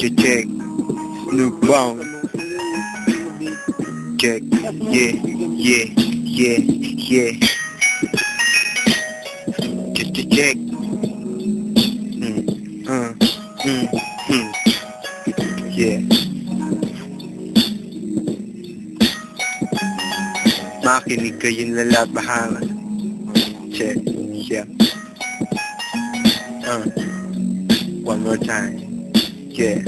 Check. New Brown. Check. Yeah. Check. Yeah. Makinig kayong lalabahan. Check. Yeah. One more time. Yeah.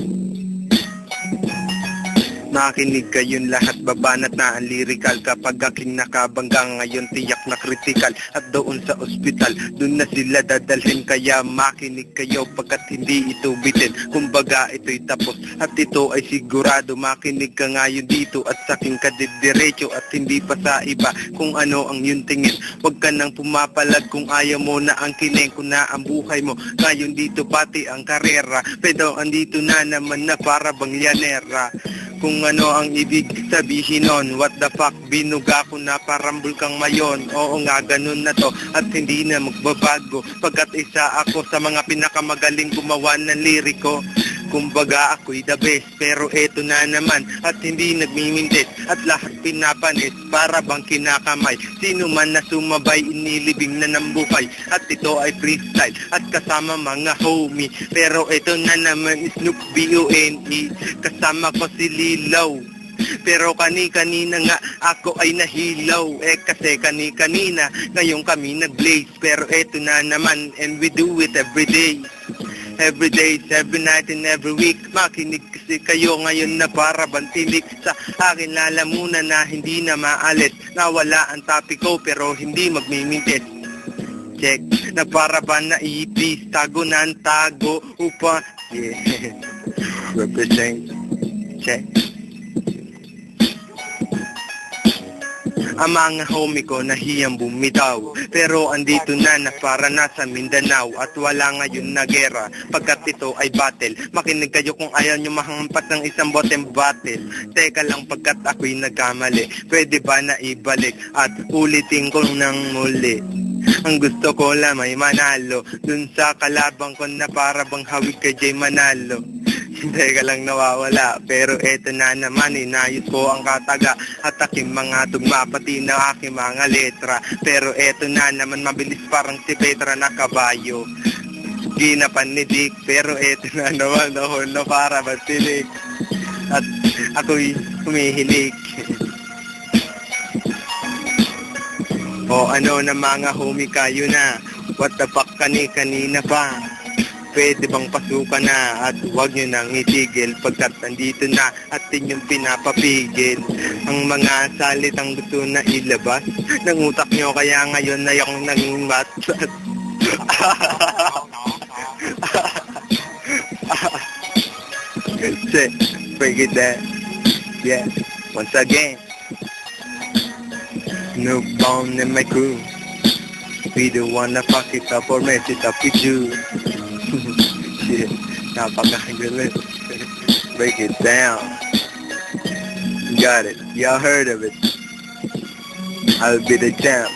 Makinig kayong lahat, babanat na ang lyrical. Kapag aking nakabanggang ngayon tiyak na critical. At doon sa ospital, doon na sila dadalhin. Kaya makinig kayo pagkat hindi ito bitin. Kumbaga ito'y tapos at ito ay sigurado. Makinig ka ngayon dito at saking kadidiretso. At hindi pa sa iba kung ano ang iyong tingin. Huwag ka nang pumapalag kung ayaw mo na ang kining. Kung na ang buhay mo ngayon dito pati ang karera. Pero andito na naman na para bang lyanera. Kung ano ang ibig sabihin nun, what the fuck, binuga ko na parambul kang mayon. Oo nga, ganun na to at hindi na magbabago. Pagkat isa ako sa mga pinakamagaling gumawa ng liriko. Kumbaga ako'y the best, pero eto na naman at hindi nagmimintis at lahat pinapanit para bang kinakamay. Sino man na sumabay, inilibing na ng buhay at ito ay freestyle at kasama mga homie. Pero eto na naman Snoop B-O-N-E, kasama ko si Lilaw. Pero kani-kanina nga ako ay nahilaw. Kasi kani-kanina ngayon kami nag-blaze. Pero eto na naman and we do it every day. Every day, every night and every week. Makinig kasi kayo ngayon na para bantilik. Sa akin lalamunan na hindi na maalis. Nawala ang topic ko pero hindi magmimintis. Check, na para ba naipis. Tago na ang tago upa. Yeah. Represent. Check. Ang mga homie ko nahiyang bumitaw. Pero andito na para nasa Mindanao. At wala ngayon na gera pagkat ito ay battle. Makinig kayo kung ayaw nyo mahampas ng isang boteng battle. Teka lang pagkat ako'y nagkamali. Pwede ba na ibalik at ulitin ko ng muli. Ang gusto ko lang may manalo. Dun sa kalabang ko na para bang hawig kay Jay Manalo. Teka lang nawawala, pero eto na naman, inayos ko ang kataga at aking mga tugma, pati na aking mga letra. Pero eto na naman, mabilis parang si Petra na kabayo. Ginapanidik, pero eto na naman, na para batilik. At ako'y humihilik. O ano na mga homie kayo na, what the fuck kanina pa. Pwede bang pasukan na at huwag nyo nang itigil pagkat nandito na at inyong pinapapigil ang mga salitang gusto na ilabas ng utak nyo kaya ngayon na yung naging matsat. Break it down. Yeah, once again. No bone in my crew. We don't wanna fuck it up or mess it up with you. Shit, napakagalit. Break it down. Got it. Y'all heard of it. I'll be the champ.